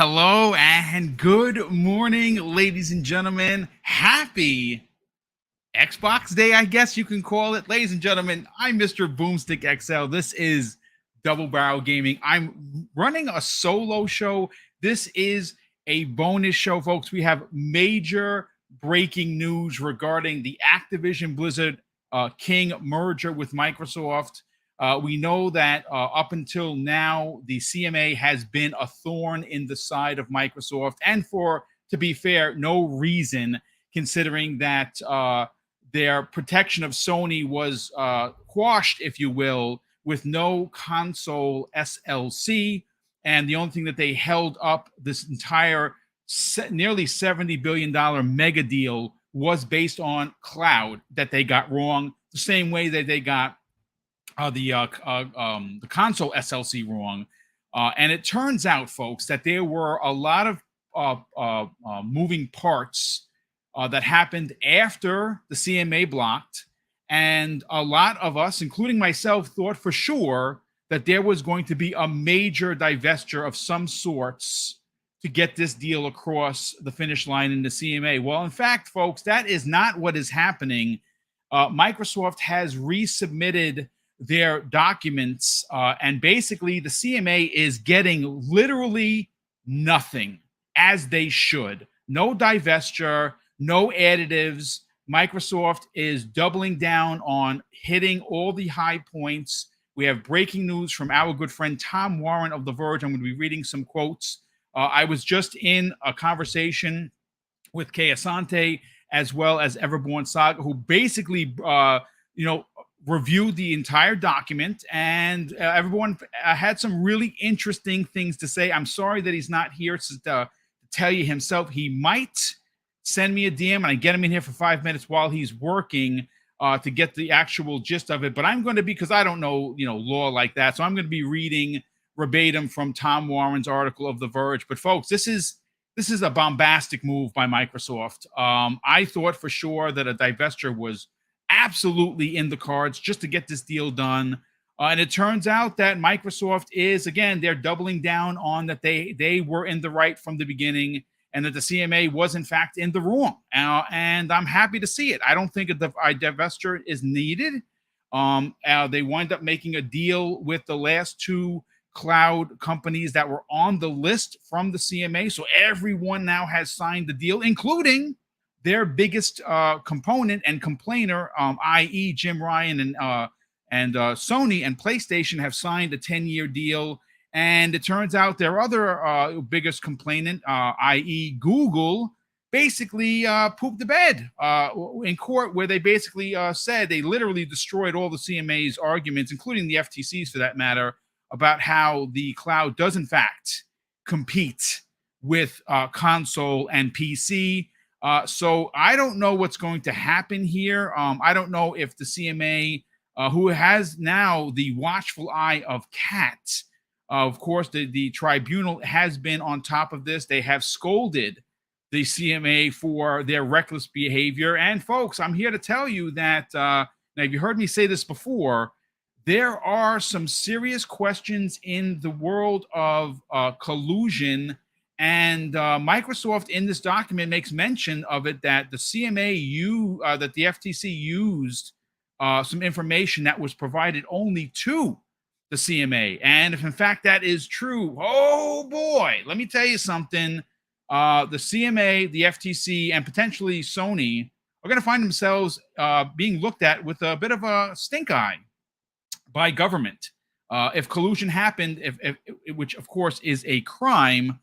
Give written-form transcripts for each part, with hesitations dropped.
Hello and good morning, ladies and gentlemen. Happy Xbox Day, I guess you can call it. Ladies and gentlemen, I'm Mr. BoomStick XL. This is Double Barrel Gaming. I'm running a solo show. This is a bonus show, folks. We have major breaking news regarding the Activision Blizzard King merger with Microsoft. We know that up until now, the CMA has been a thorn in the side of Microsoft, and to be fair, no reason, considering that their protection of Sony was quashed, if you will, with no console SLC, and the only thing that they held up this entire nearly $70 billion mega deal was based on cloud that they got wrong, the same way that they got the console SLC wrong. And it turns out, folks, that there were a lot of moving parts that happened after the CMA blocked. And a lot of us, including myself, thought for sure that there was going to be a major divestiture of some sorts to get this deal across the finish line in the CMA. Well, in fact, folks, that is not what is happening. Microsoft has resubmitted their documents, and basically the CMA is getting literally nothing, as they should. No divestiture, no additives. Microsoft is doubling down on hitting all the high points. We have breaking news from our good friend Tom Warren of The Verge. I'm going to be reading some quotes. I was just in a conversation with Kay Asante as well as Everborn Saga, who basically, reviewed the entire document, and everyone had some really interesting things to say. I'm sorry that he's not here to tell you himself. He might send me a DM and I get him in here for 5 minutes while he's working to get the actual gist of it. But I'm going to be, because I don't know, law like that, so I'm going to be reading verbatim from Tom Warren's article of The Verge. But folks, this is a bombastic move by Microsoft. I thought for sure that a divestiture was absolutely in the cards just to get this deal done. And it turns out that Microsoft is, again, they're doubling down on that they were in the right from the beginning, and that the CMA was, in fact, in the wrong. And I'm happy to see it. I don't think a divestiture is needed. They wind up making a deal with the last two cloud companies that were on the list from the CMA. So everyone now has signed the deal, including their biggest component and complainer, i.e. Jim Ryan and Sony and PlayStation, have signed a 10-year deal. And it turns out their other biggest complainant, i.e. Google, basically pooped the bed in court, where they basically said they literally destroyed all the CMA's arguments, including the FTC's for that matter, about how the cloud does in fact compete with console and PC. So I don't know what's going to happen here. I don't know if the CMA, who has now the watchful eye of CAT, of course, the tribunal has been on top of this. They have scolded the CMA for their reckless behavior. And folks, I'm here to tell you that, now you heard me say this before, there are some serious questions in the world of collusion. And Microsoft in this document makes mention of it, that the CMA, that the FTC used some information that was provided only to the CMA. And if in fact that is true, oh boy, let me tell you something. The CMA, the FTC, and potentially Sony are going to find themselves being looked at with a bit of a stink eye by government. If collusion happened, if which of course is a crime,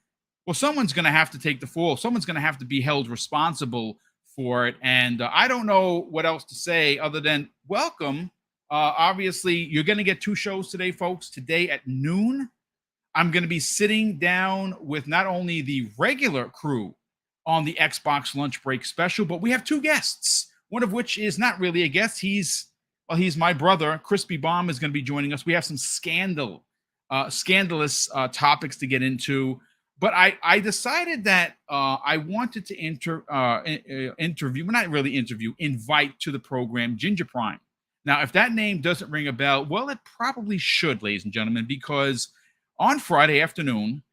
well, someone's going to have to take the fall. Someone's going to have to be held responsible for it. And I don't know what else to say other than welcome. Obviously, you're going to get two shows today, folks. Today at noon, I'm going to be sitting down with not only the regular crew on the Xbox Lunch Break special, but we have two guests, one of which is not really a guest. He's my brother. Crispy Bomb is going to be joining us. We have some scandalous topics to get into. But I decided that I wanted to interview, but not really interview, invite to the program Ginger Prime. Now, if that name doesn't ring a bell, well, it probably should, ladies and gentlemen, because on Friday afternoon,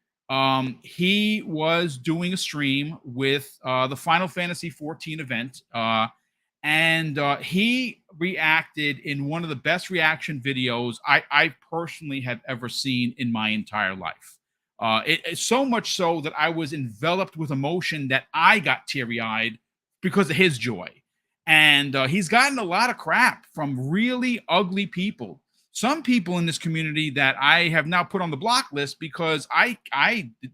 He was doing a stream with the Final Fantasy 14 event, and he reacted in one of the best reaction videos I personally have ever seen in my entire life. It's so much so that I was enveloped with emotion that I got teary eyed because of his joy. And he's gotten a lot of crap from really ugly people. Some people in this community that I have now put on the block list because I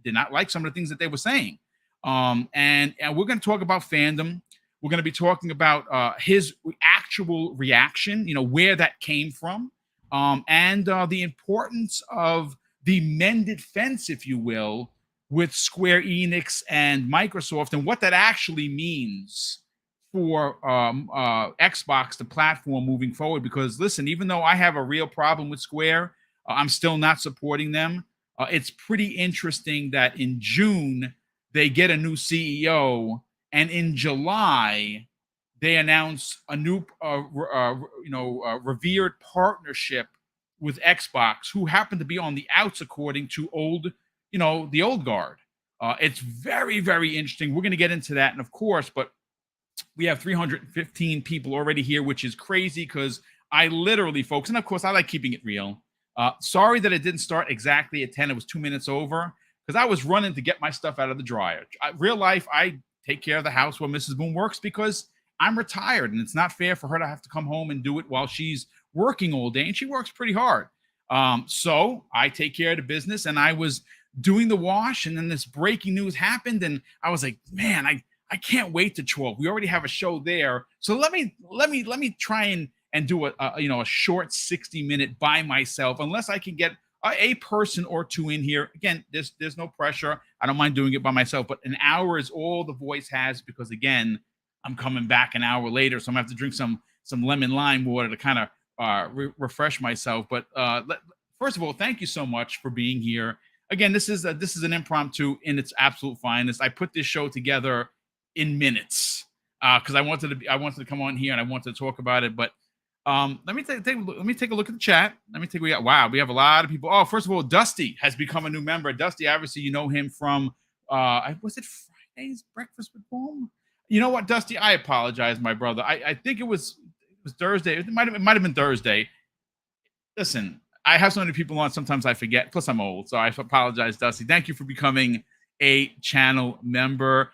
did not like some of the things that they were saying. And we're going to talk about fandom. We're going to be talking about his actual reaction, where that came from, and the importance of the mended fence, if you will, with Square Enix and Microsoft, and what that actually means for Xbox, the platform, moving forward. Because listen, even though I have a real problem with Square, I'm still not supporting them. It's pretty interesting that in June they get a new CEO, and in July they announce a new, revered partnership with Xbox, who happen to be on the outs according to the old guard. It's very, very interesting. We're going to get into that, and of course, but we have 315 people already here, which is crazy because I literally, folks, and of course, I like keeping it real. Sorry that it didn't start exactly at 10. It was 2 minutes over because I was running to get my stuff out of the dryer. Real life, I take care of the house where Mrs. Boom works because I'm retired and it's not fair for her to have to come home and do it while she's working all day, and she works pretty hard. So I take care of the business, and I was doing the wash, and then this breaking news happened, and I was like, man, I can't wait to 12. We already have a show there. So let me try and do a short 60-minute by myself, unless I can get a person or two in here. Again, there's no pressure. I don't mind doing it by myself, but an hour is all the voice has, because again, I'm coming back an hour later, so I'm gonna have to drink some lemon lime water to kind of refresh myself. But first of all, thank you so much for being here. Again, this is an impromptu in its absolute finest. I put this show together in minutes because I wanted to come on here and I wanted to talk about it. But let me take a look at the chat. We have a lot of people. Oh, first of all, Dusty has become a new member. Dusty, obviously, you know him from was it Friday's Breakfast with Boom? You know what, Dusty? I apologize, my brother. I think it was Thursday. It might have been Thursday. Listen, I have so many people on. Sometimes I forget. Plus, I'm old, so I apologize, Dusty. Thank you for becoming a channel member.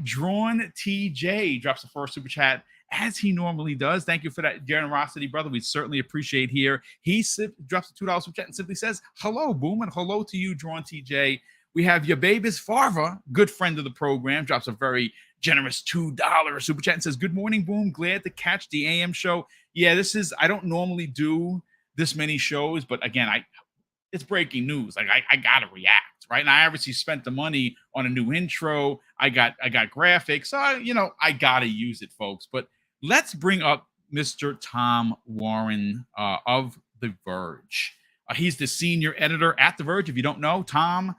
Drawn TJ drops the first super chat as he normally does. Thank you for that generosity, brother. We certainly appreciate here. He drops a $2 super chat and simply says, hello, Boom, and hello to you, Drawn TJ. We have your baby's Farva, good friend of the program, drops a very generous $2 super chat and says, good morning, Boom. Glad to catch the AM show. Yeah, I don't normally do this many shows, but again, it's breaking news. Like I gotta react, right? And I obviously spent the money on a new intro. I got graphics. So I gotta use it, folks. But let's bring up Mr. Tom Warren of The Verge. He's the senior editor at The Verge. If you don't know, Tom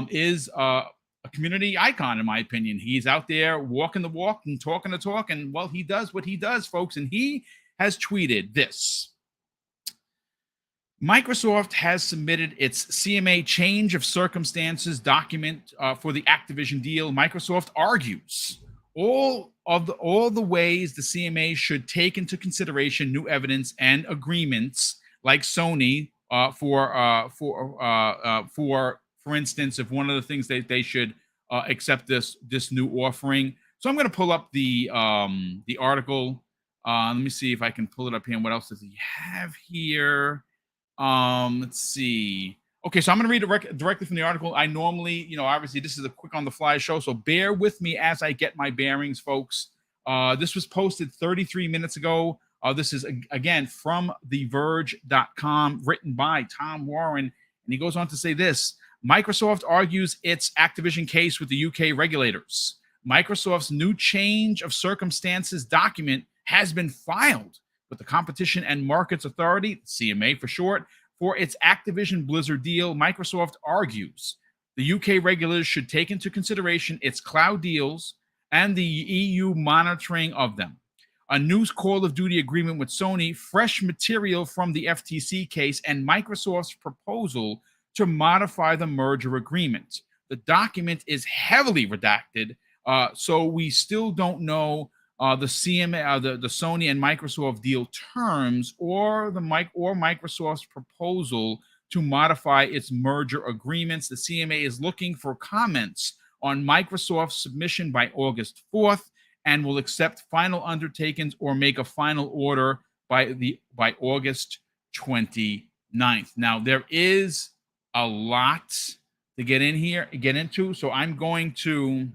is a community icon, in my opinion. He's out there walking the walk and talking the talk, and well, he does what he does, folks. And he has tweeted this. Microsoft has submitted its CMA change of circumstances document for the Activision deal. Microsoft argues all the ways the CMA should take into consideration new evidence and agreements, like Sony, for instance, if one of the things that they should accept this new offering. So I'm going to pull up the article. Let me see if I can pull it up here. And what else does he have here? Let's see. Okay, so I'm going to read it directly from the article. I normally, obviously this is a quick on the fly show, so bear with me as I get my bearings, folks. This was posted 33 minutes ago. This is, again, from TheVerge.com, written by Tom Warren, and he goes on to say this. Microsoft argues its Activision case with the UK regulators. Microsoft's new change of circumstances document has been filed with the Competition and Markets Authority, CMA for short, for its Activision Blizzard deal. Microsoft argues the UK regulators should take into consideration its cloud deals and the EU monitoring of them. A new Call of Duty agreement with Sony, fresh material from the FTC case, and Microsoft's proposal to modify the merger agreement. The document is heavily redacted, so we still don't know the CMA, the Sony and Microsoft deal terms, or Microsoft's proposal to modify its merger agreements. The CMA is looking for comments on Microsoft's submission by August 4th and will accept final undertakings or make a final order by August 29th. Now, there is a lot to get into, so I'm going to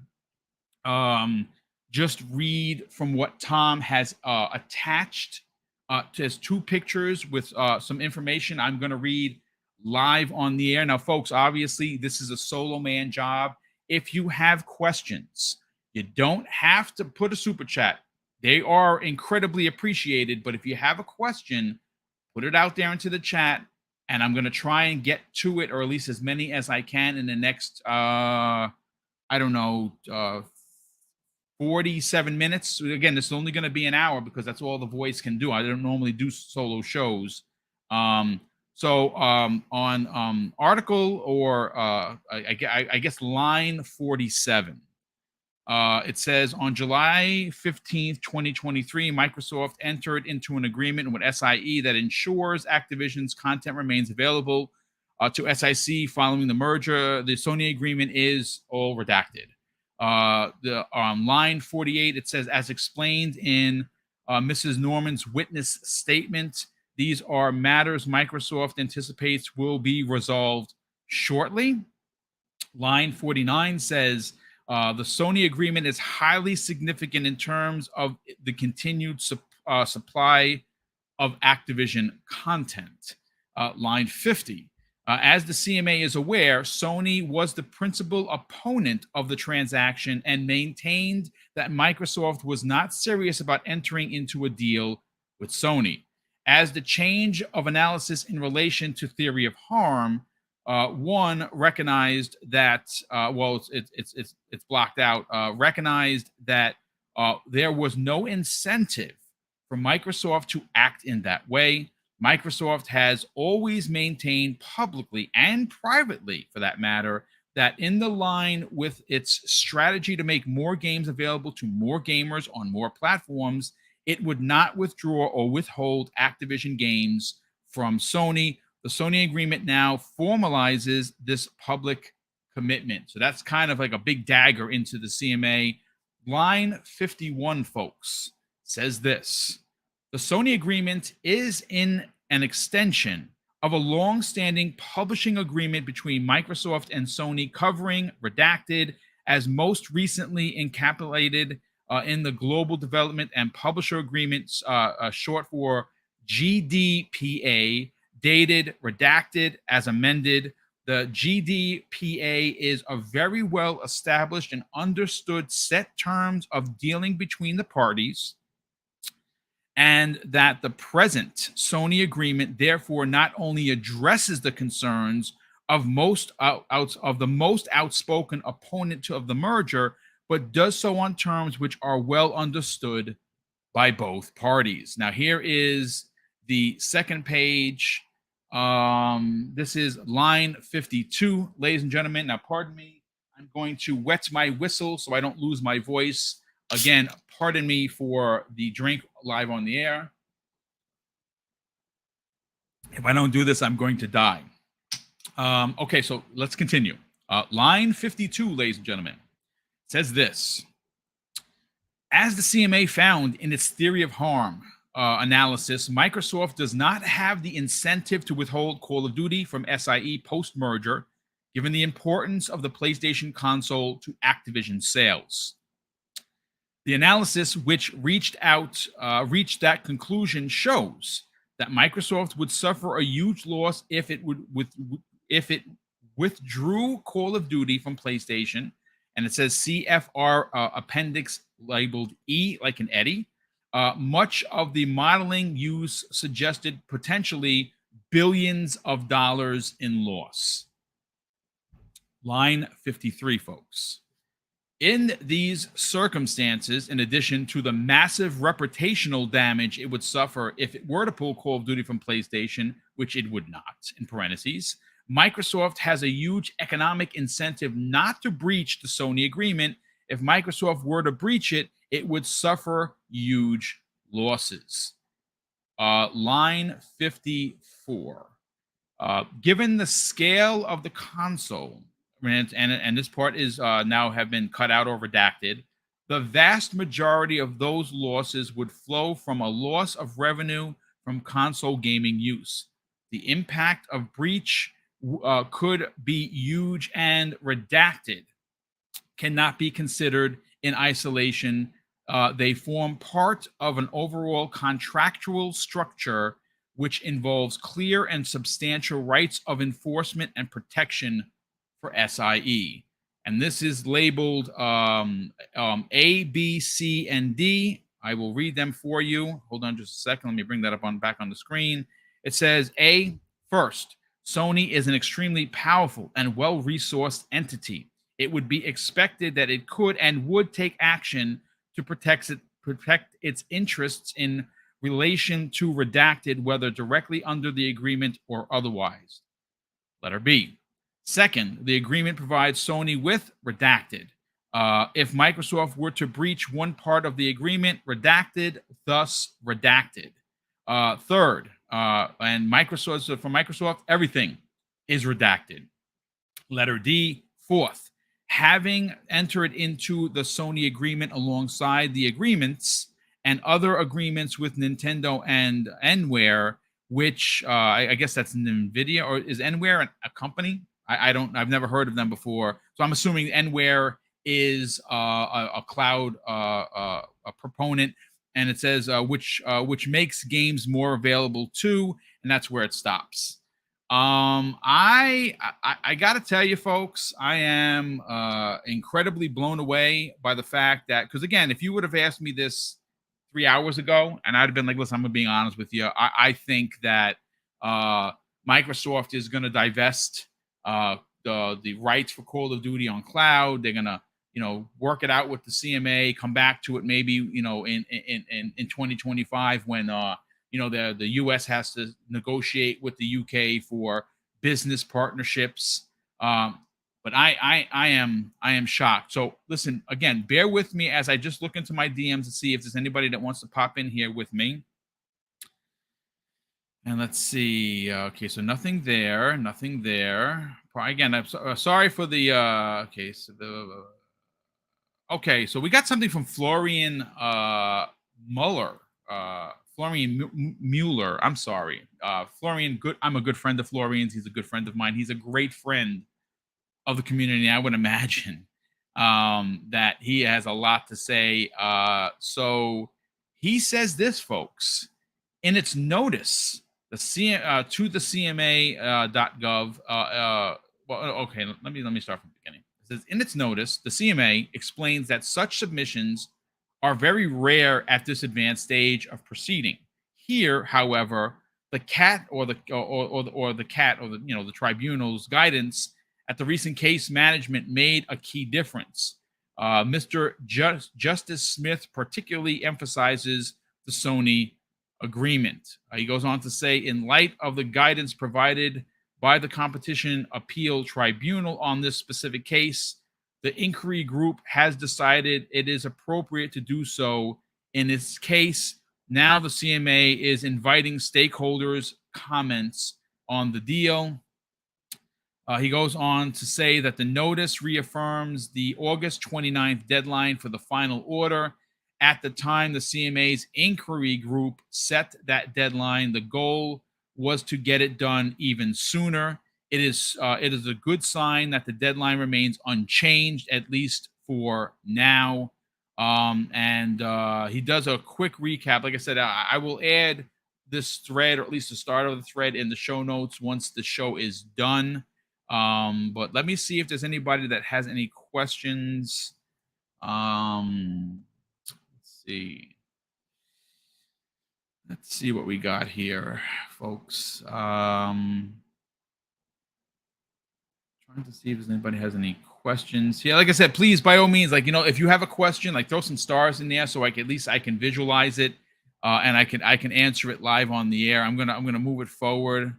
just read from what Tom has attached to his 2 pictures with some information. I'm going to read live on the air. Now, folks, obviously, this is a solo man job. If you have questions, you don't have to put a super chat. They are incredibly appreciated, but if you have a question, put it out there into the chat, and I'm going to try and get to it, or at least as many as I can in the next, 47 minutes. Again, this is only going to be an hour because that's all the voice can do. I don't normally do solo shows. On article, or I guess line 47, it says, on July 15th, 2023, Microsoft entered into an agreement with SIE that ensures Activision's content remains available to SIC following the merger. The Sony agreement is all redacted. Line 48, it says, as explained in Mrs. Norman's witness statement, these are matters Microsoft anticipates will be resolved shortly. Line 49 says, the Sony agreement is highly significant in terms of the continued supply of Activision content. Line 50, as the CMA is aware, Sony was the principal opponent of the transaction and maintained that Microsoft was not serious about entering into a deal with Sony. As the change of analysis in relation to theory of harm, one recognized that it's blocked out. Recognized that there was no incentive for Microsoft to act in that way. Microsoft has always maintained publicly and privately, for that matter, that in the line with its strategy to make more games available to more gamers on more platforms, it would not withdraw or withhold Activision games from Sony. The Sony agreement now formalizes this public commitment. So that's kind of like a big dagger into the CMA. Line 51, folks, says this: the Sony agreement is in an extension of a long-standing publishing agreement between Microsoft and Sony, covering redacted, as most recently encapsulated in the Global Development and Publisher Agreements, short for GDPA, dated redacted as amended. The GDPA is a very well established and understood set terms of dealing between the parties, and that the present Sony agreement therefore not only addresses the concerns of the most outspoken opponent of the merger, but does so on terms which are well understood by both parties. Now, here is the second page. This is line 52, ladies and gentlemen. Now, pardon me, I'm going to wet my whistle so I don't lose my voice. Again, pardon me for the drink live on the air. If I don't do this, I'm going to die. Okay, so let's continue. Line 52, ladies and gentlemen, says this: as the CMA found in its theory of harm analysis, Microsoft does not have the incentive to withhold Call of Duty from SIE post-merger, given the importance of the PlayStation console to Activision sales. The analysis, which reached that conclusion, shows that Microsoft would suffer a huge loss if it withdrew Call of Duty from PlayStation. And it says CFR appendix labeled E, like an Eddie. Much of the modeling use suggested potentially billions of dollars in loss. Line 53, folks. In these circumstances, in addition to the massive reputational damage it would suffer if it were to pull Call of Duty from PlayStation, which it would not, in parentheses, Microsoft has a huge economic incentive not to breach the Sony agreement. If Microsoft were to breach it, it would suffer huge losses. Line 54. Given the scale of the console, and this part is now have been cut out or redacted, the vast majority of those losses would flow from a loss of revenue from console gaming use. The impact of breach could be huge, and redacted cannot be considered in isolation. They form part of an overall contractual structure which involves clear and substantial rights of enforcement and protection for SIE. And this is labeled A, B, C, and D. I will read them for you. Hold on just a second. Let me bring that up back on the screen. It says A, first, Sony is an extremely powerful and well-resourced entity. It would be expected that it could and would take action to protect its interests in relation to redacted, whether directly under the agreement or otherwise. Letter B. Second, the agreement provides Sony with redacted. If Microsoft were to breach one part of the agreement, redacted, thus redacted. Third, and Microsoft, so for Microsoft, everything is redacted. Letter D. Fourth, having entered into the Sony agreement alongside the agreements and other agreements with Nintendo and Enware, which I guess that's NVIDIA, or is Enware a company? I've never heard of them before. So I'm assuming Enware is a cloud a proponent, and it says which makes games more available too, and that's where it stops. I gotta tell you, folks, I am incredibly blown away by the fact that, because again, if you would have asked me this 3 hours ago, and I'd have been like, listen, I'm gonna be honest with you, I think that Microsoft is gonna divest the rights for Call of Duty on cloud. They're gonna work it out with the CMA, come back to it maybe in 2025 when the US has to negotiate with the UK for business partnerships. But I am shocked. So listen, again, bear with me as I just look into my DMs to see if there's anybody that wants to pop in here with me. And let's see. Okay, so nothing there. Again, I'm sorry for the. Okay, so we got something from Florian Mueller. Florian Mueller. I'm sorry, Florian. Good. I'm a good friend of Florian's. He's a good friend of mine. He's a great friend of the community. I would imagine that he has a lot to say. So he says this, folks, in its notice, to the CMA.gov. Okay, let me start from the beginning. It says, in its notice, the CMA explains that such submissions are very rare at this advanced stage of proceeding. Here, however, the tribunal's guidance at the recent case management made a key difference. Mr. Justice Smith particularly emphasizes the Sony agreement. He goes on to say, in light of the guidance provided by the Competition Appeal Tribunal on this specific case, the inquiry group has decided it is appropriate to do so in this case. Now the CMA is inviting stakeholders' comments on the deal. He goes on to say that the notice reaffirms the August 29th deadline for the final order. At the time the CMA's inquiry group set that deadline, the goal was to get it done even sooner. It is a good sign that the deadline remains unchanged, at least for now. And he does a quick recap. Like I said, I will add this thread, or at least the start of the thread, in the show notes once the show is done. But let me see if there's anybody that has any questions. Let's see what we got here, folks. Trying to see if anybody has any questions. Yeah, like I said, please, by all means, if you have a question, throw some stars in there so at least I can visualize it, and I can answer it live on the air. I'm gonna move it forward.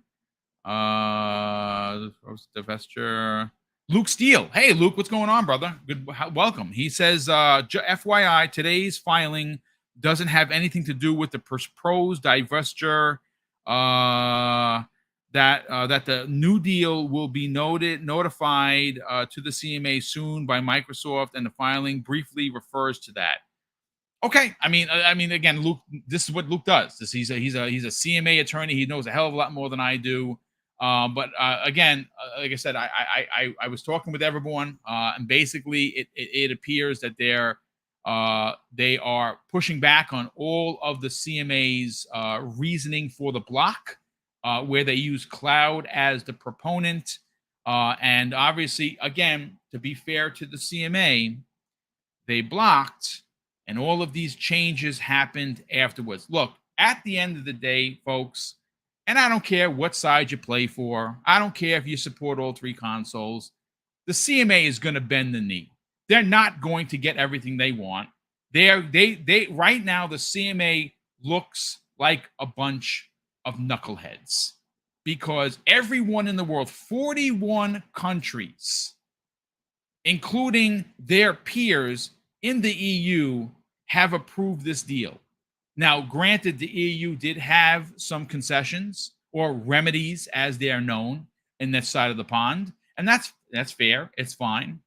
Divestiture. Luke Steele. Hey, Luke, what's going on, brother? Good, welcome. He says, FYI, today's filing doesn't have anything to do with the proposed divestiture. That the new deal will be notified to the CMA soon by Microsoft, and the filing briefly refers to that. Okay, I mean, again, Luke. This is what Luke does. He's a CMA attorney. He knows a hell of a lot more than I do. But again, like I said, I was talking with everyone, and basically, it appears that they are pushing back on all of the CMA's reasoning for the block, where they use cloud as the proponent, and obviously, again, to be fair to the CMA, they blocked. And all of these changes happened afterwards. Look, at the end of the day, folks, and I don't care what side you play for. I don't care if you support all three consoles. The CMA is going to bend the knee. They're not going to get everything they want. They right now, the CMA looks like a bunch of knuckleheads because everyone in the world, 41 countries, including their peers in the EU, have approved this deal. Now, granted, the EU did have some concessions or remedies, as they are known, in this side of the pond, and that's fair. It's fine.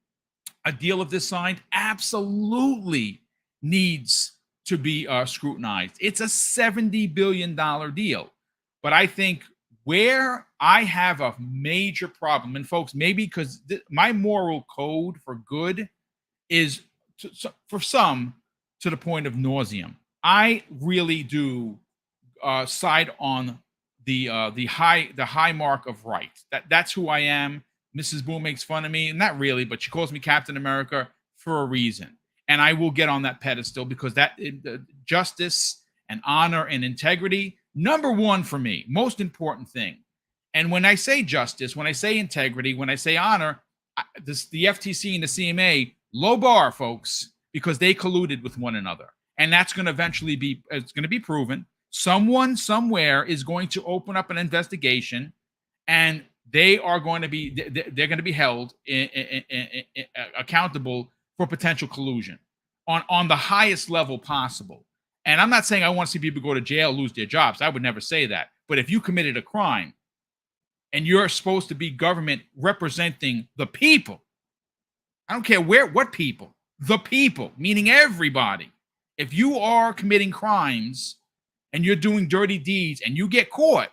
A deal of this kind absolutely needs to be scrutinized. It's a $70 billion deal. But I think where I have a major problem, and folks, maybe because my moral code for good is, for some, to the point of nauseum. I really do side on the high mark of right. That's who I am. Mrs. Boom makes fun of me, not really, but she calls me Captain America for a reason, and I will get on that pedestal because justice and honor and integrity, number one for me, most important thing. And when I say justice, when I say integrity, when I say honor, the FTC and the CMA, low bar, folks, because they colluded with one another. And that's going to eventually be proven. Someone somewhere is going to open up an investigation, and they're going to be held accountable for potential collusion on the highest level possible. And I'm not saying I want to see people go to jail, lose their jobs. I would never say that. But if you committed a crime and you're supposed to be government representing the people, I don't care what people, the people, meaning everybody. If you are committing crimes and you're doing dirty deeds and you get caught,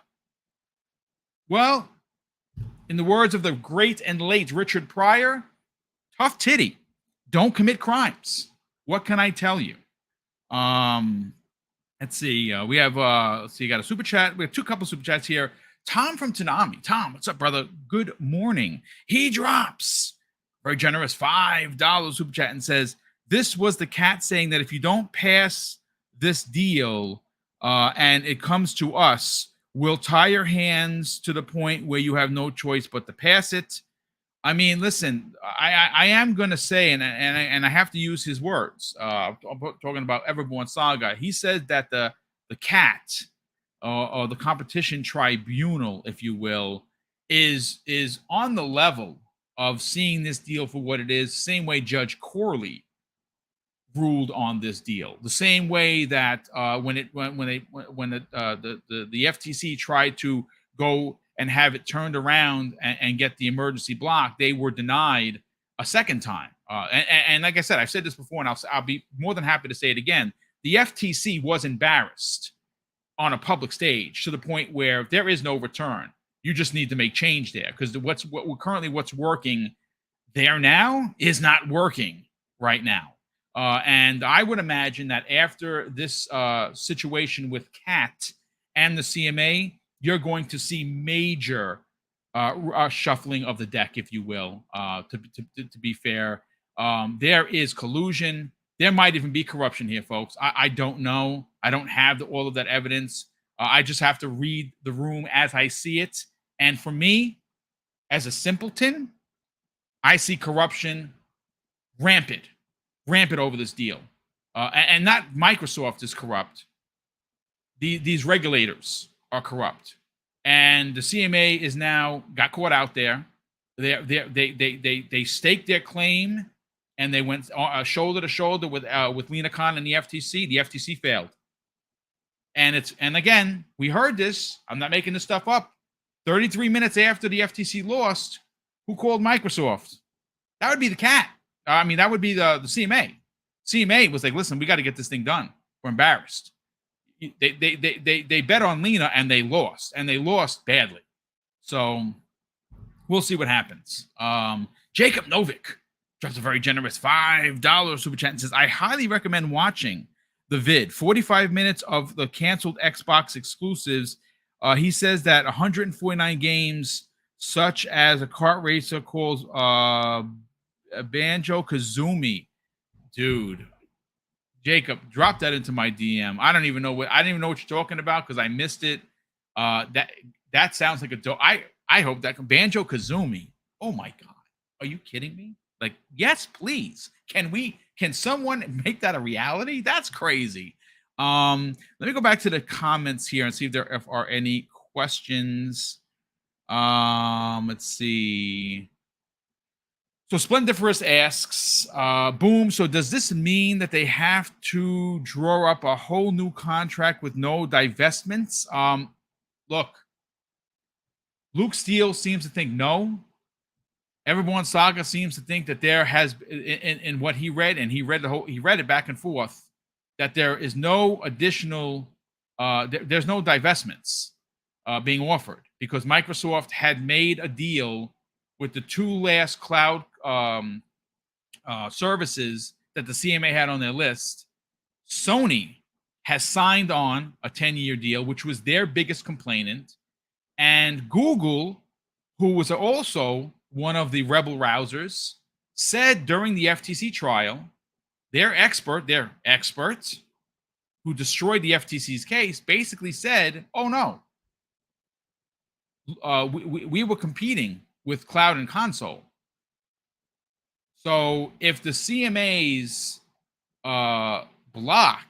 well, in the words of the great and late Richard Pryor, tough titty. Don't commit crimes. What can I tell you? Let's see. We have you got a super chat. We have two couple super chats here. Tom from Tanami. Tom, what's up, brother? Good morning. He drops very generous $5 super chat and says, this was the cat saying that if you don't pass this deal and it comes to us, we'll tie your hands to the point where you have no choice but to pass it. I mean, listen, I am going to say, and I have to use his words, I'm talking about Everborn Saga. He said that the cat or the competition tribunal, if you will, is on the level of seeing this deal for what it is, same way Judge Corley ruled on this deal, the same way that when the FTC tried to go and have it turned around and get the emergency block, they were denied a second time. And like I said, I've said this before, and I'll be more than happy to say it again. The FTC was embarrassed on a public stage to the point where there is no return. You just need to make change there, because what's working there now is not working right now. And I would imagine that after this situation with CAT and the CMA, you're going to see major shuffling of the deck, if you will. To be fair, there is collusion. There might even be corruption here, folks. I don't know. I don't have all of that evidence. I just have to read the room as I see it. And for me, as a simpleton, I see corruption rampant over this deal. And not Microsoft is corrupt. These regulators are corrupt. and the CMA is now got caught out there. They staked their claim, and they went shoulder to shoulder with Lena Khan and the FTC. The FTC failed, and again, we heard this. I'm not making this stuff up. 33 minutes after the FTC lost, who called Microsoft? That would be the cat. I mean, that would be the CMA. CMA was like, listen, we got to get this thing done. We're embarrassed. They bet on Lena and they lost badly. So we'll see what happens. Jacob Novick drops a very generous $5 super chat and says, I highly recommend watching the vid. 45 minutes of the canceled Xbox exclusives. He says that 149 games, such as a kart racer called Banjo-Kazooie. Dude, Jacob, drop that into my DM. I don't even know what you're talking about because I missed it. That sounds like a dope. I hope that Banjo-Kazooie. Oh my god, are you kidding me? Like, yes, please. Can someone make that a reality? That's crazy. Let me go back to the comments here and see if there are any questions. Let's see. So Splendiferous asks, Boom, so does this mean that they have to draw up a whole new contract with no divestments? Look, Luke Steele seems to think no. Everborn Saga seems to think that there has, in what he read, and he read it back and forth, that there is no additional, there's no divestments being offered because Microsoft had made a deal with the two last cloud services that the CMA had on their list. Sony has signed on a 10-year deal, which was their biggest complainant. And Google, who was also one of the rebel rousers, said during the FTC trial, their expert who destroyed the FTC's case basically said, oh no, we were competing with cloud and console. So if the CMA's block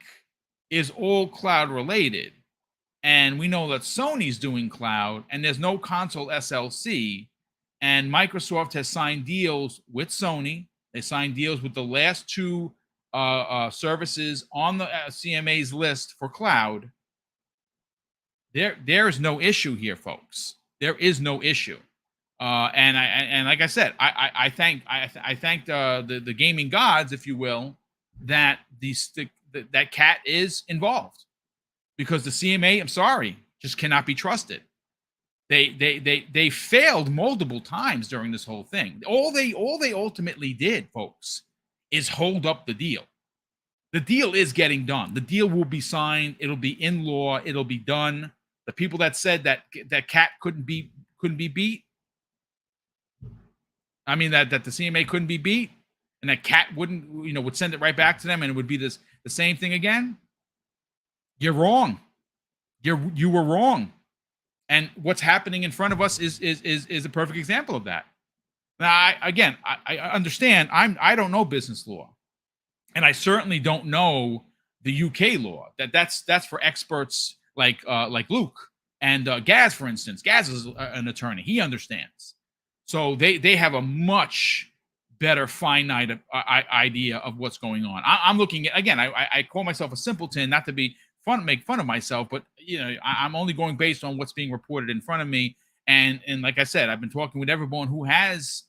is all cloud related, and we know that Sony's doing cloud and there's no console SLC, and Microsoft has signed deals with Sony, they signed deals with the last two services on the CMA's list for cloud, there is no issue here, folks. There is no issue. And like I said, I thank the gaming gods, if you will, that that cat is involved, because the CMA, I'm sorry, just cannot be trusted. They failed multiple times during this whole thing. All they ultimately did, folks, is hold up the deal. The deal is getting done. The deal will be signed. It'll be in law. It'll be done. The people that said that cat couldn't be beat. I mean that the CMA couldn't be beat, and that cat would send it right back to them, and it would be the same thing again. You're wrong. You were wrong. And what's happening in front of us is a perfect example of that. Now, I understand. I don't know business law, and I certainly don't know the UK law. That's for experts like Luke and Gaz, for instance. Gaz is an attorney; he understands. So they have a much better finite idea of what's going on. I'm looking at, again. I call myself a simpleton, not to make fun of myself, but I'm only going based on what's being reported in front of me. And like I said, I've been talking with everyone who has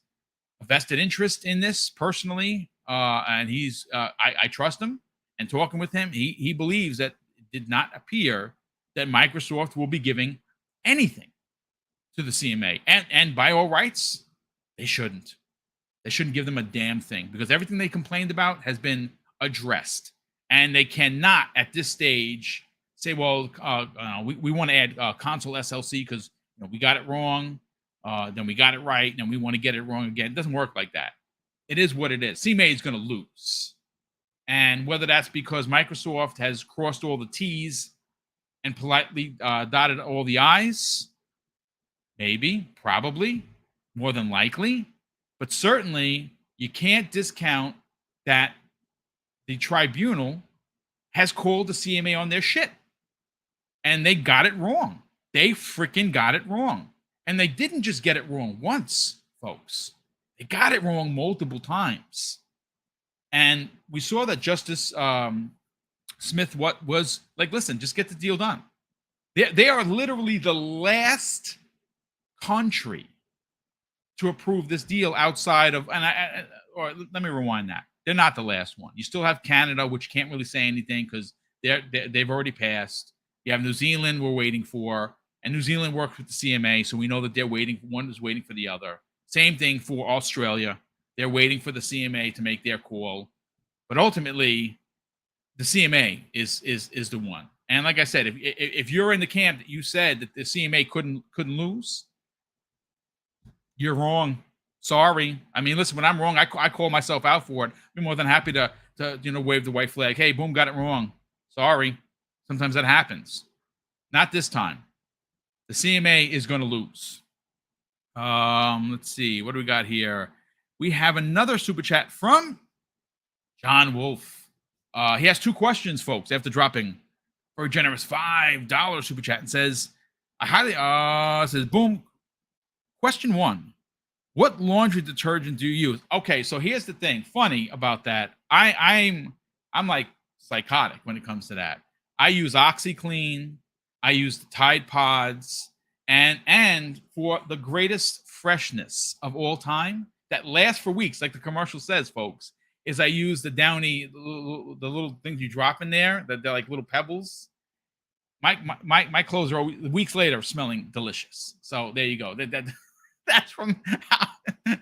a vested interest in this personally, and he's I trust him. And talking with him, he believes that it did not appear that Microsoft will be giving anything to the CMA, and by all rights, they shouldn't. They shouldn't give them a damn thing, because everything they complained about has been addressed. And they cannot, at this stage, say, well, we want to add console SLC because we got it wrong, then we got it right, and we want to get it wrong again. It doesn't work like that. It is what it is. CMA is going to lose. And whether that's because Microsoft has crossed all the T's and politely dotted all the I's, maybe, probably, more than likely. But certainly, you can't discount that the tribunal has called the CMA on their shit, and they got it wrong. They freaking got it wrong. And they didn't just get it wrong once, folks. They got it wrong multiple times. And we saw that Justice Smith was like, listen, just get the deal done. They are literally the last country to approve this deal outside of, or let me rewind that. They're not the last one. You still have Canada, which can't really say anything because they've already passed. You have New Zealand we're waiting for, and New Zealand works with the CMA, so we know that they're waiting. One is waiting for the other. Same thing for Australia. They're waiting for the CMA to make their call. But ultimately, the CMA is the one. And like I said, if you're in the camp that you said that the CMA couldn't lose, you're wrong. Sorry. I mean, listen, when I'm wrong, I call myself out for it. I'd be more than happy to wave the white flag. Hey, boom, got it wrong. Sorry. Sometimes that happens. Not this time. The CMA is going to lose. Let's see. What do we got here? We have another super chat from John Wolf. He has 2 questions, folks, after dropping for a generous $5 super chat, and says, says, boom. Question 1. What laundry detergent do you use? Okay, so here's the thing. Funny about that. I'm like psychotic when it comes to that. I use OxyClean. I use the Tide Pods. And for the greatest freshness of all time that lasts for weeks, like the commercial says, folks, is I use the Downy, the little things you drop in there, that they're like little pebbles. My clothes are always, weeks later smelling delicious. So there you go. That's from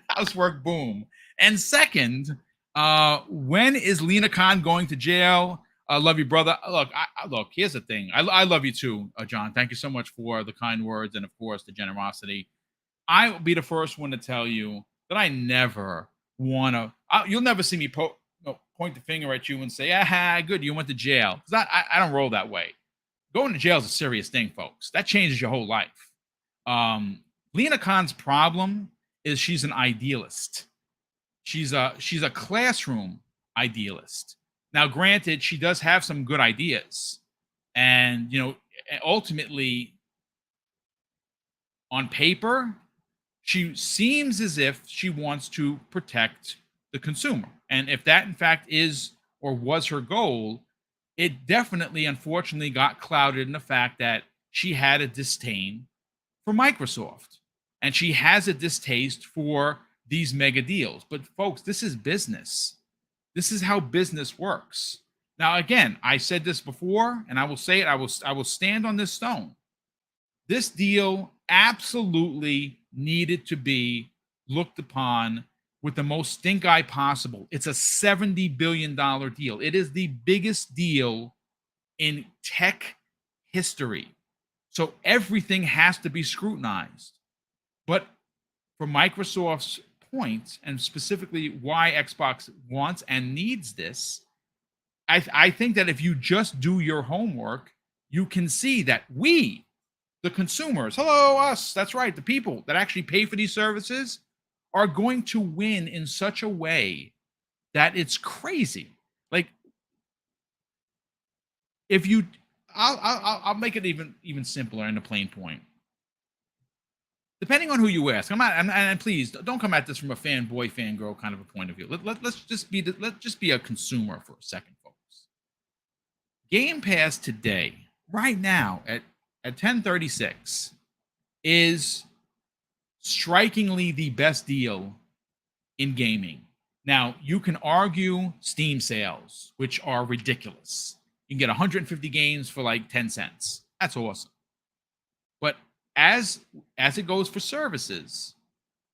Housework Boom. And second, when is Lena Khan going to jail? Love you, brother. Look, here's the thing. I love you too, John. Thank you so much for the kind words and, of course, the generosity. I will be the first one to tell you that I never want to. You'll never see me point the finger at you and say, good, you went to jail. Because I don't roll that way. Going to jail is a serious thing, folks. That changes your whole life. Lena Khan's problem is she's an idealist. She's a classroom idealist. Now, granted, she does have some good ideas, and ultimately, on paper, she seems as if she wants to protect the consumer. And if that, in fact, is or was her goal, it definitely, unfortunately, got clouded in the fact that she had a disdain for Microsoft. And she has a distaste for these mega deals. But folks, this is business. This is how business works. Now, again, I said this before, and I will say it. I will stand on this stone. This deal absolutely needed to be looked upon with the most stink eye possible. It's a $70 billion deal. It is the biggest deal in tech history. So everything has to be scrutinized. But from Microsoft's point, and specifically why Xbox wants and needs this, I think that if you just do your homework, you can see that we, the consumers, hello, us, that's right, the people that actually pay for these services, are going to win in such a way that it's crazy. Like, if you, I'll make it even simpler in a plain point. Depending on who you ask, and please don't come at this from a fanboy, fangirl kind of a point of view. Let's just be a consumer for a second, folks. Game Pass today, right now at 10:36, is strikingly the best deal in gaming. Now, you can argue Steam sales, which are ridiculous. You can get 150 games for like 10 cents. That's awesome. But as it goes for services,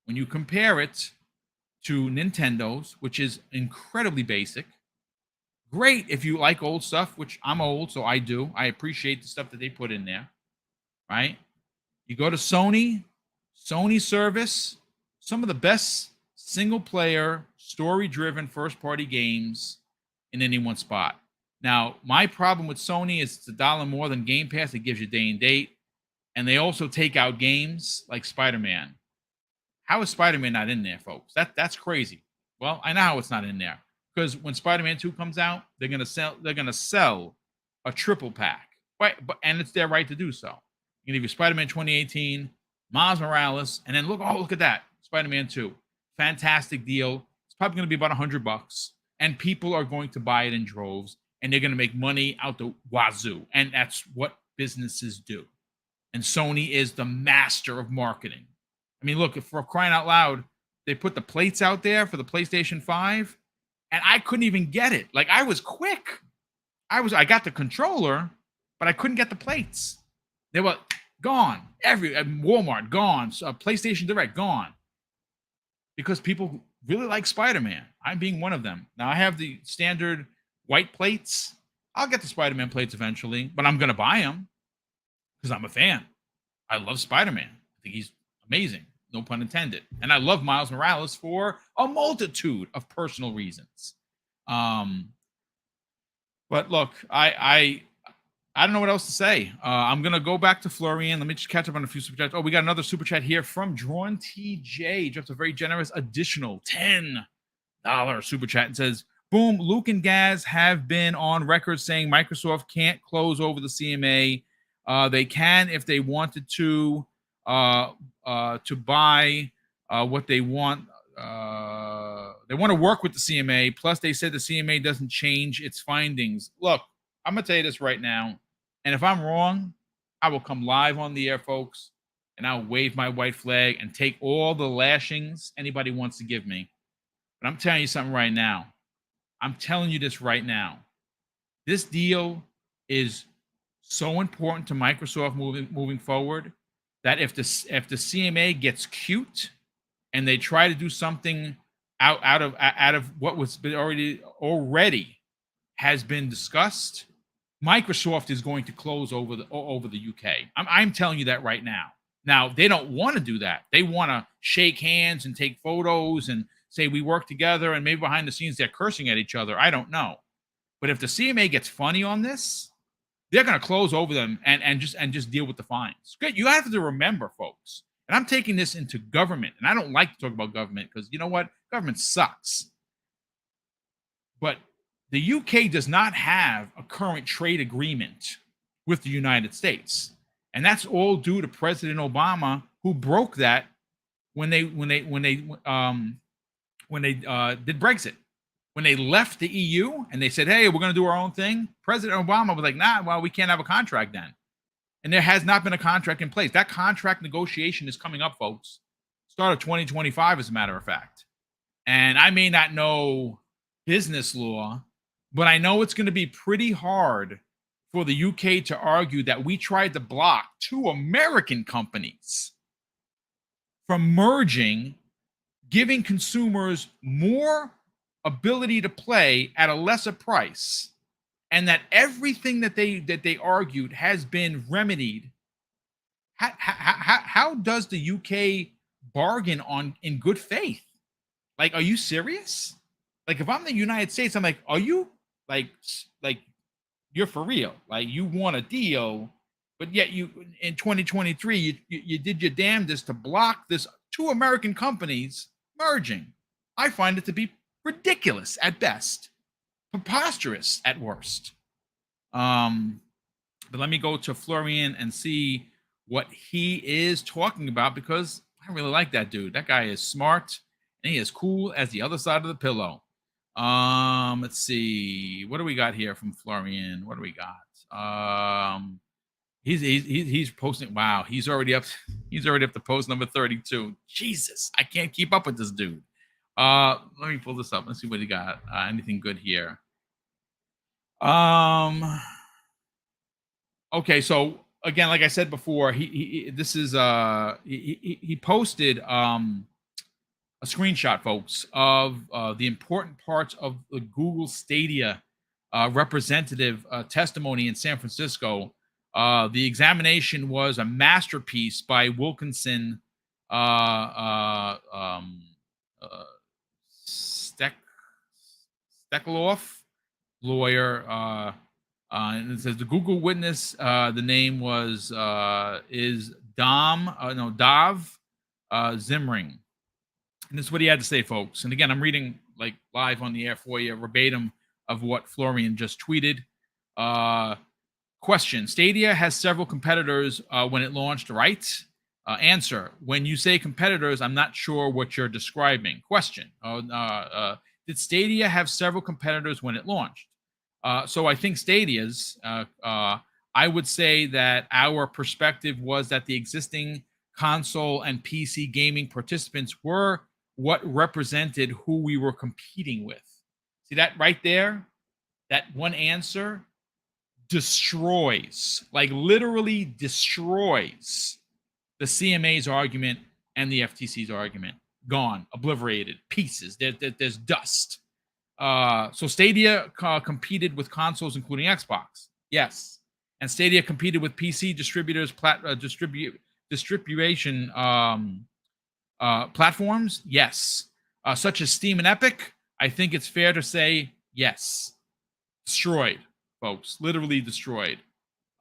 when you compare it to Nintendo's, which is incredibly basic, great if you like old stuff, which I'm old, so I do. I appreciate the stuff that they put in there, right? You go to Sony service, some of the best single-player, story-driven, first-party games in any one spot. Now, my problem with Sony is it's $1 more than Game Pass. It gives you day and date. And they also take out games like Spider-Man. How is Spider-Man not in there, folks? That's crazy. Well, I know how it's not in there. Because when Spider-Man 2 comes out, they're gonna sell a triple pack. Right? And it's their right to do so. You can give you Spider-Man 2018, Miles Morales, and then look at that, Spider-Man 2. Fantastic deal. It's probably going to be about $100, and people are going to buy it in droves, and they're going to make money out the wazoo, and that's what businesses do. And Sony is the master of marketing. I mean, look, for crying out loud, they put the plates out there for the PlayStation 5, and I couldn't even get it. Like, I was quick. I got the controller, but I couldn't get the plates. They were gone. Walmart, gone. PlayStation Direct, gone. Because people really like Spider-Man. I'm being one of them. Now, I have the standard white plates. I'll get the Spider-Man plates eventually, but I'm going to buy them because I'm a fan. I love Spider-Man. I think he's amazing. No pun intended. And I love Miles Morales for a multitude of personal reasons. But look, I don't know what else to say. I'm going to go back to Florian. Let me just catch up on a few super chats. Oh, we got another super chat here from Drawn TJ. Just a very generous additional $10 super chat and says, boom, Luke and Gaz have been on record saying Microsoft can't close over the CMA. They can if they wanted to buy what they want. They want to work with the CMA. Plus, they said the CMA doesn't change its findings. Look, I'm going to tell you this right now. And if I'm wrong, I will come live on the air, folks, and I'll wave my white flag and take all the lashings anybody wants to give me. But I'm telling you something right now. I'm telling you this right now. This deal is so important to Microsoft moving forward that if the CMA gets cute and they try to do something out of what was already has been discussed, Microsoft is going to close over the UK. I'm telling you that right now. Now, they don't want to do that. They want to shake hands and take photos and say we work together, and maybe behind the scenes they're cursing at each other. I don't know. But if the CMA gets funny on this, they're going to close over them and just deal with the fines. Good. You have to remember, folks, and I'm taking this into government, and I don't like to talk about government because you know what? Government sucks. But the UK does not have a current trade agreement with the United States. And that's all due to President Obama, who broke that when they did Brexit. When they left the EU and they said, hey, we're going to do our own thing, President Obama was like, nah, well, we can't have a contract then. And there has not been a contract in place. That contract negotiation is coming up, folks. Start of 2025, as a matter of fact. And I may not know business law, but I know it's going to be pretty hard for the UK to argue that we tried to block 2 American companies from merging, giving consumers more ability to play at a lesser price, and that everything that they argued has been remedied. How does the UK bargain in good faith? Like, are you serious? Like, if I'm the United States, I'm like, are you like you're for real? Like, you want a deal, but yet you in 2023 you did your damnedest to block this 2 American companies merging. I find it to be ridiculous at best, preposterous at worst. But let me go to Florian and see what he is talking about, because I really like that dude. That guy is smart and he is cool as the other side of the pillow. Let's see. What do we got here from Florian? What do we got? He's posting. Wow, he's already up to post number 32. Jesus, I can't keep up with this dude. Let me pull this up. Let's see what he got. Anything good here? Okay, so again, like I said before, he posted a screenshot, folks, of the important parts of the Google Stadia representative testimony in San Francisco. The examination was a masterpiece by Wilkinson Steckloff, lawyer. And it says the Google witness, the name is Dav Zimring. And this is what he had to say, folks. And again, I'm reading like live on the air for you, verbatim of what Florian just tweeted. Question: Stadia has several competitors when it launched, right? Answer: when you say competitors, I'm not sure what you're describing. Question: did Stadia have several competitors when it launched? So I think Stadia's. I would say that our perspective was that the existing console and PC gaming participants were what represented who we were competing with. See that right there? That one answer destroys, like literally destroys the CMA's argument and the FTC's argument. Gone, obliterated, pieces. There's dust. So Stadia competed with consoles, including Xbox. Yes. And Stadia competed with PC distributors, distribution platforms. Yes. Such as Steam and Epic. I think it's fair to say yes. Destroyed, folks. Literally destroyed.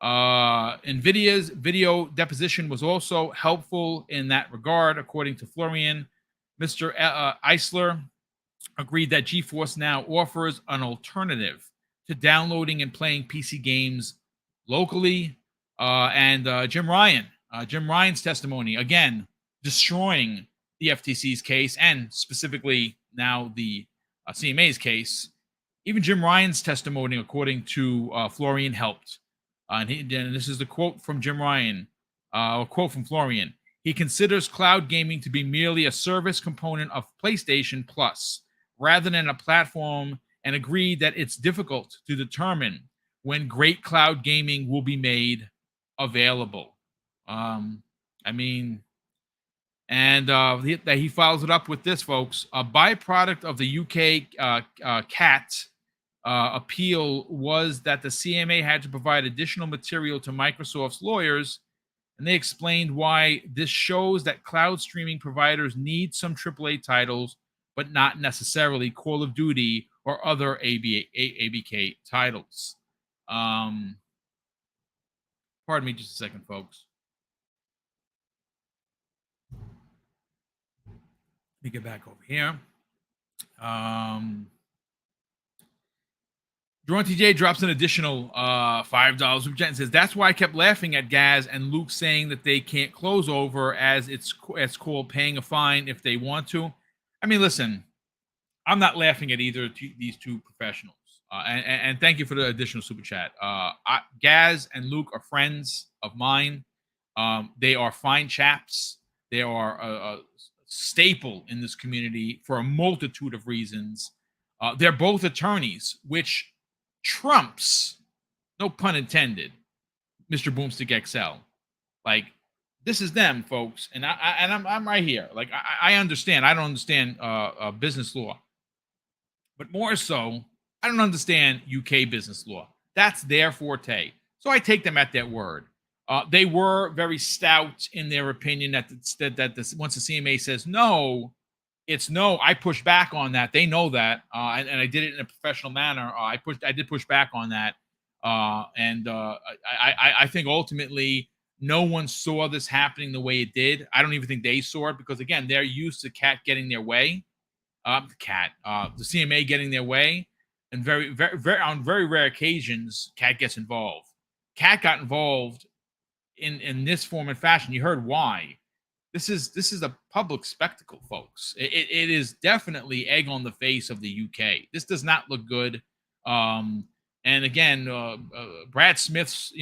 NVIDIA's video deposition was also helpful in that regard, according to Florian. Mr. Eisler agreed that GeForce Now offers an alternative to downloading and playing PC games locally. And Jim Ryan's testimony, again, destroying the FTC's case and specifically now the CMA's case. Even Jim Ryan's testimony, according to Florian, helped. And this is the quote from Jim Ryan, a quote from Florian. He considers cloud gaming to be merely a service component of PlayStation Plus, rather than a platform, and agreed that it's difficult to determine when great cloud gaming will be made available. That he follows it up with this, folks. A byproduct of the UK CAT appeal was that the CMA had to provide additional material to Microsoft's lawyers, and they explained why this shows that cloud streaming providers need some AAA titles, but not necessarily Call of Duty or other ABK titles. Pardon me just a second, folks. Let me get back over here. Drawn TJ drops an additional $5 and says, that's why I kept laughing at Gaz and Luke saying that they can't close over, as it's called paying a fine if they want to. I mean, listen, I'm not laughing at either of these two professionals. And thank you for the additional super chat. Gaz and Luke are friends of mine. They are fine chaps. They are a staple in this community for a multitude of reasons. They're both attorneys, which trumps, no pun intended, Mr. BoomStick XL. Like, this is them, folks, and I'm right here. Like, I understand. I don't understand business law, but more so, I don't understand UK business law. That's their forte, so I take them at their word. They were very stout in their opinion that once the CMA says no, it's no. I pushed back on that. They know that, and I did it in a professional manner. I did push back on that, and I think ultimately no one saw this happening the way it did. I don't even think they saw it because, again, they're used to CAT getting their way, the CMA getting their way, and very on very rare occasions, CAT gets involved. CAT got involved in this form and fashion. You heard why. This is a public spectacle, folks. It is definitely egg on the face of the UK. This does not look good. And again, Brad Smith's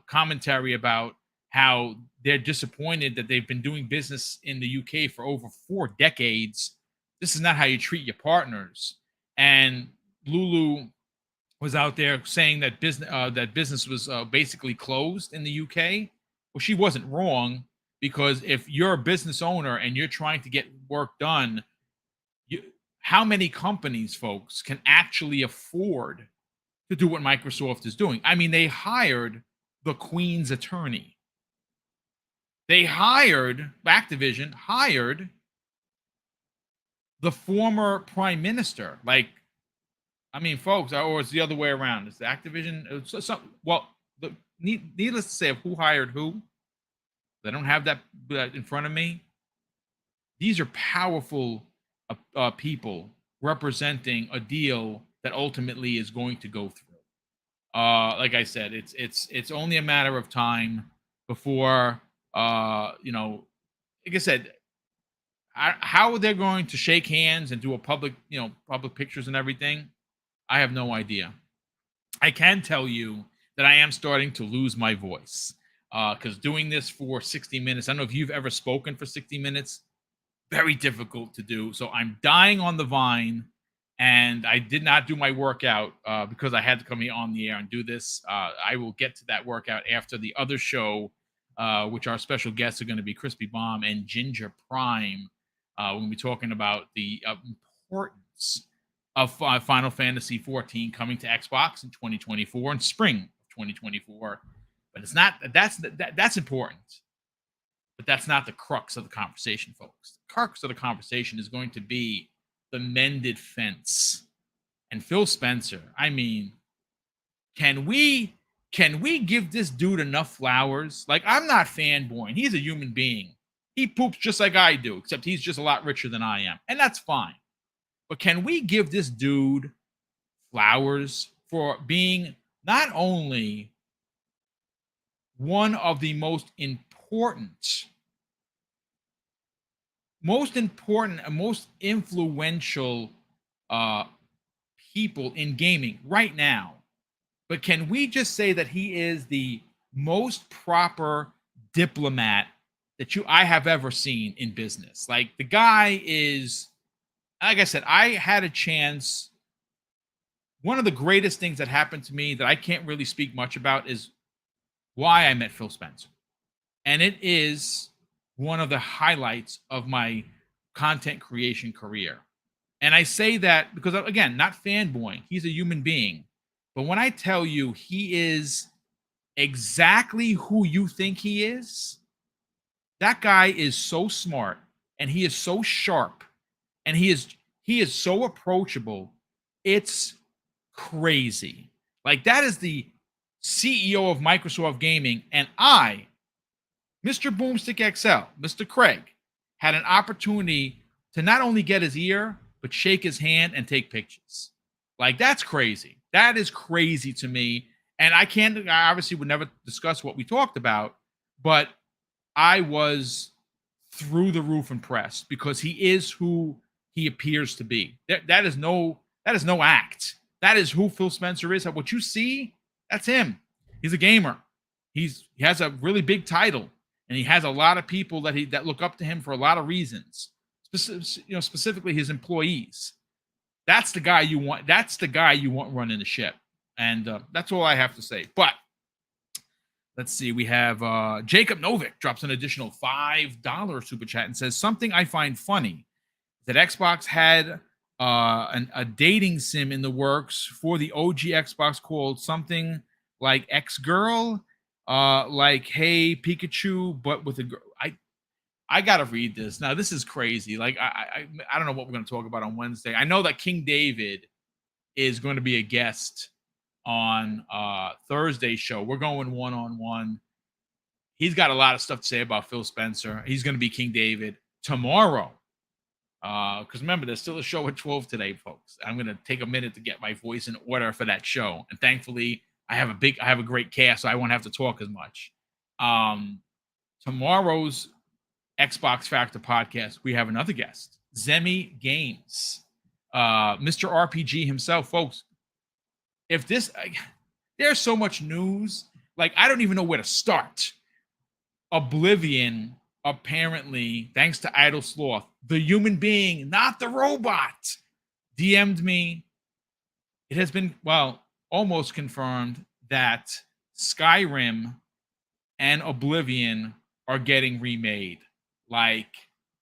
commentary about how they're disappointed that they've been doing business in the UK for over 4 decades. This is not how you treat your partners. And Lulu was out there saying that business was basically closed in the UK. Well, she wasn't wrong. Because if you're a business owner and you're trying to get work done, how many companies, folks, can actually afford to do what Microsoft is doing? I mean, they hired the Queen's attorney. Activision hired the former prime minister. Like, I mean, folks, or it's the other way around. It's the Activision. Needless to say, of who hired who. I don't have that in front of me. These are powerful people representing a deal that ultimately is going to go through. Like I said, it's only a matter of time before like I said, how they're going to shake hands and do a public pictures and everything. I have no idea. I can tell you that I am starting to lose my voice because doing this for 60 minutes. I don't know if you've ever spoken for 60 minutes. Very difficult to do. So I'm dying on the vine, and I did not do my workout because I had to come here on the air and do this. I will get to that workout after the other show, which our special guests are going to be Crispy Bomb and Ginger Prime. We're going to be talking about the importance of Final Fantasy 14 coming to Xbox in 2024 in spring of 2024. But it's not that's important. But that's not the crux of the conversation, folks. The crux of the conversation is going to be the mended fence. And Phil Spencer, I mean, can we give this dude enough flowers? Like, I'm not fanboying. He's a human being. He poops just like I do, except he's just a lot richer than I am. And that's fine. But can we give this dude flowers for being not only one of the most important and most influential people in gaming right now, but can we just say that he is the most proper diplomat that I have ever seen in business? Like, the guy is, like I said, I had a chance. One of the greatest things that happened to me that I can't really speak much about is why I met Phil Spencer. And it is one of the highlights of my content creation career. And I say that because, again, not fanboying. He's a human being. But when I tell you he is exactly who you think he is, that guy is so smart, and he is so sharp, and he is so approachable. It's crazy. Like, that is the CEO of Microsoft Gaming, and I, Mr. BoomStick XL, Mr. Craig, had an opportunity to not only get his ear, but shake his hand and take pictures. Like, that's crazy. That is crazy to me. And I obviously would never discuss what we talked about, but I was through the roof impressed because he is who he appears to be. That is no act. That is who Phil Spencer is. What you see, that's him. He's a gamer. He has a really big title. And he has a lot of people that look up to him for a lot of reasons. Specifically his employees. That's the guy you want. That's the guy you want running the ship. And that's all I have to say. But let's see. We have Jacob Novick drops an additional $5 super chat and says, something I find funny that Xbox had a dating sim in the works for the OG Xbox called something like X Girl. Like, hey Pikachu, but with a girl. I gotta read this now. This is crazy. Like, I don't know what we're gonna talk about on Wednesday. I know that King David is going to be a guest on Thursday's show. We're going one-on-one. He's got a lot of stuff to say about Phil Spencer. He's going to be King David tomorrow. Because remember, there's still a show at 12 today, folks. I'm going to take a minute to get my voice in order for that show. And thankfully, I have a great cast, so I won't have to talk as much. Tomorrow's Xbox Factor podcast, we have another guest, Zemi Games, Mr. RPG himself, folks. If this, there's so much news, like, I don't even know where to start. Oblivion, apparently, thanks to Idle Sloth, the human being, not the robot, DM'd me. It has been, almost confirmed that Skyrim and Oblivion are getting remade. Like,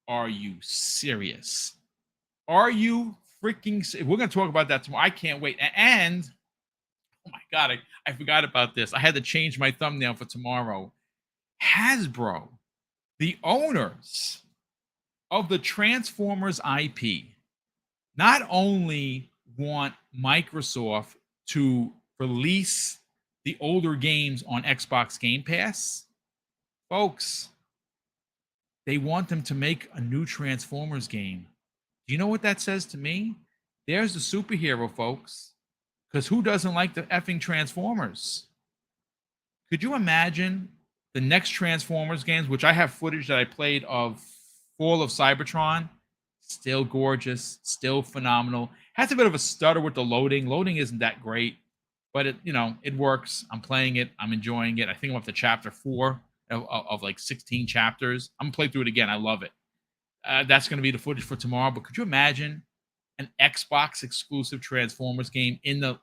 are you serious? Are you freaking serious? We're going to talk about that tomorrow. I can't wait. And, oh my God, I forgot about this. I had to change my thumbnail for tomorrow. Hasbro, the owners of the Transformers IP, not only want Microsoft to release the older games on Xbox Game Pass, folks, they want them to make a new Transformers game. Do you know what that says to me? There's the superhero, folks. Because who doesn't like the effing Transformers? Could you imagine the next Transformers games, which I have footage that I played of Fall of Cybertron? Still gorgeous, still phenomenal. Has a bit of a stutter with the loading. Loading isn't that great, but it works. I'm playing it. I'm enjoying it. I think I'm up to chapter 4 of like 16 chapters. I'm gonna play through it again. I love it. That's gonna be the footage for tomorrow. But could you imagine an Xbox exclusive Transformers game in the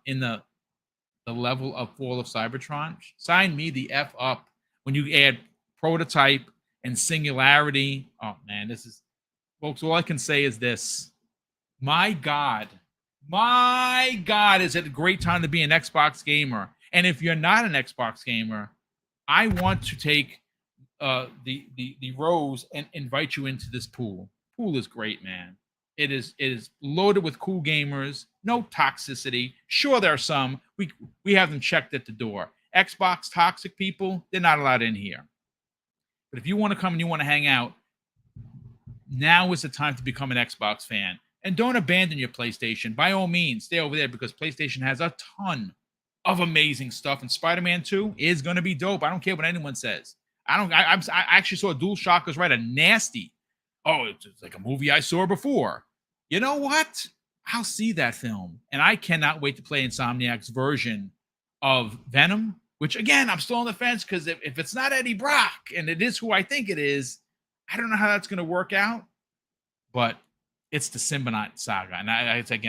level of Fall of Cybertron? Sign me the F up. When you add prototype and singularity, oh man, this is, folks, all I can say is this. My God, is it a great time to be an Xbox gamer? And if you're not an Xbox gamer, I want to take the rose and invite you into this pool. Pool is great, man. It is loaded with cool gamers. No toxicity. Sure, there are some. We have them checked at the door. Xbox toxic people, they're not allowed in here. But if you want to come and you want to hang out, now is the time to become an Xbox fan. And don't abandon your PlayStation. By all means, stay over there because PlayStation has a ton of amazing stuff. And Spider-Man 2 is going to be dope. I don't care what anyone says. I actually saw DualShockers write a nasty, it's like a movie I saw before. You know what? I'll see that film. And I cannot wait to play Insomniac's version of Venom, which, again, I'm still on the fence because if it's not Eddie Brock and it is who I think it is, I don't know how that's going to work out. But it's the Symbiote saga. And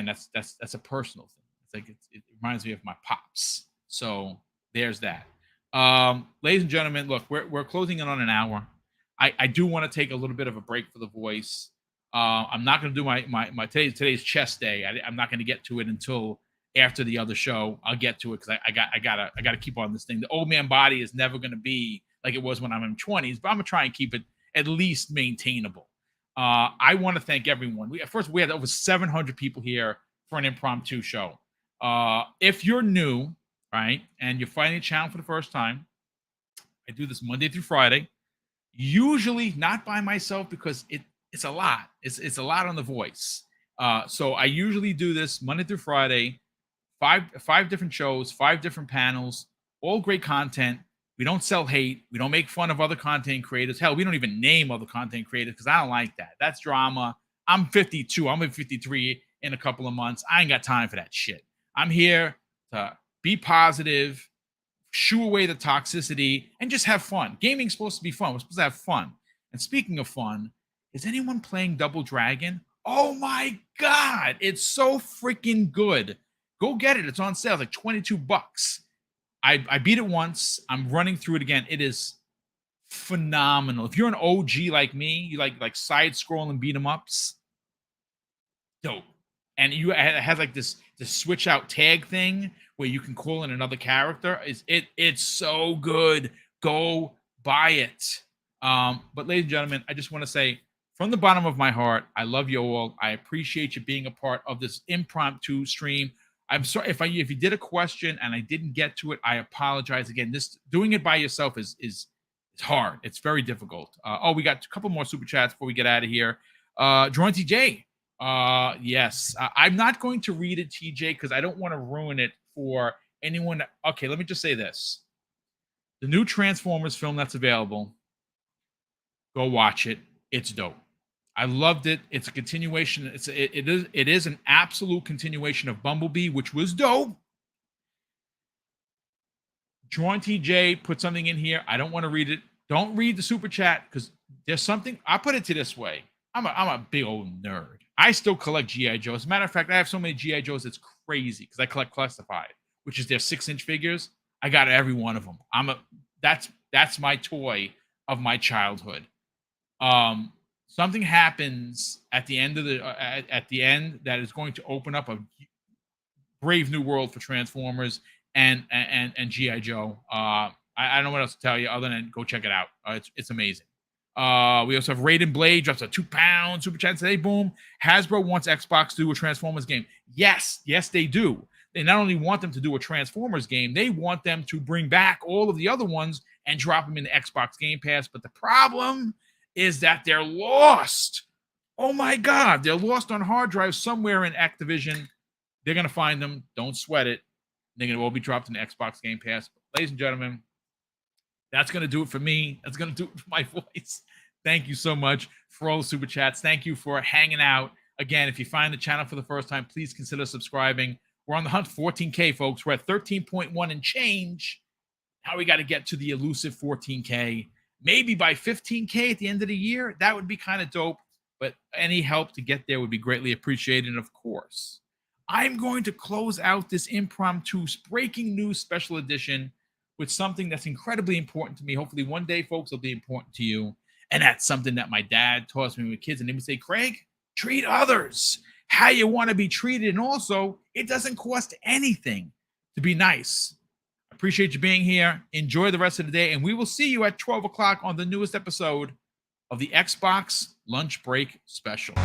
that's a personal thing. It's like it reminds me of my pops. So there's that. Ladies and gentlemen, look, we're closing in on an hour. I do want to take a little bit of a break for the voice. I'm not going to do my today's chest day. I'm not going to get to it until after the other show. I'll get to it because I gotta keep on this thing. The old man body is never going to be like it was when I'm in 20s, but I'm gonna try and keep it at least maintainable. I want to thank everyone. We had over 700 people here for an impromptu show. If you're new, right, and you're finding the channel for the first time, I do this Monday through Friday. Usually not by myself because it's a lot. It's a lot on the voice. So I usually do this Monday through Friday, five different shows, 5 different panels, all great content. We don't sell hate. We don't make fun of other content creators. Hell, we don't even name other content creators because I don't like that. That's drama. I'm 52. I'm at 53 in a couple of months. I ain't got time for that shit. I'm here to be positive, shoo away the toxicity, and just have fun. Gaming's supposed to be fun. We're supposed to have fun. And speaking of fun, is anyone playing Double Dragon? Oh my God, it's so freaking good. Go get it. It's on sale. It's like $22. I beat it once. I'm running through it again. It is phenomenal. If you're an OG like me, you like side-scrolling beat-em-ups, dope. And it has like this switch out tag thing where you can call in another character. It's so good. Go buy it. But ladies and gentlemen, I just want to say from the bottom of my heart, I love you all. I appreciate you being a part of this impromptu stream. I'm sorry if you did a question and I didn't get to it. I apologize again. This doing it by yourself is hard. It's very difficult. We got a couple more super chats before we get out of here. Jordan TJ. Yes, I'm not going to read it, TJ, because I don't want to ruin it for anyone. Okay, let me just say this: the new Transformers film that's available. Go watch it. It's dope. I loved it. It's a continuation. It is an absolute continuation of Bumblebee, which was dope. Jordan TJ put something in here. I don't want to read it. Don't read the super chat because there's something. I'll put it to this way. I'm a big old nerd. I still collect G.I. Joes. As a matter of fact, I have so many G.I. Joes, it's crazy because I collect Classified, which is their 6-inch figures. I got every one of them. That's my toy of my childhood. Something happens at the end of that is going to open up a brave new world for Transformers and G.I. Joe. I don't know what else to tell you other than go check it out. It's amazing. We also have Raiden Blade drops a £2 super chat today. Boom. Hasbro wants Xbox to do a Transformers game. Yes, they do. They not only want them to do a Transformers game, they want them to bring back all of the other ones and drop them in the Xbox Game Pass. But the problem is that they're lost. Oh my God, they're lost on hard drives somewhere in Activision. They're going to find them. Don't sweat it. They're going to all be dropped in the Xbox Game Pass. But ladies and gentlemen, that's going to do it for me. That's going to do it for my voice. Thank you so much for all the super chats. Thank you for hanging out. Again, if you find the channel for the first time, please consider subscribing. We're on the hunt for 14K, folks. We're at 13.1 and change. Now we got to get to the elusive 14K. Maybe by 15K at the end of the year. That would be kind of dope. But any help to get there would be greatly appreciated. And of course, I'm going to close out this impromptu breaking news special edition with something that's incredibly important to me. Hopefully one day, folks, it'll be important to you. And that's something that my dad taught me with kids. And he would say, Craig, treat others how you want to be treated. And also, it doesn't cost anything to be nice. I appreciate you being here. Enjoy the rest of the day. And we will see you at 12 o'clock on the newest episode of the Xbox Lunch Break Special.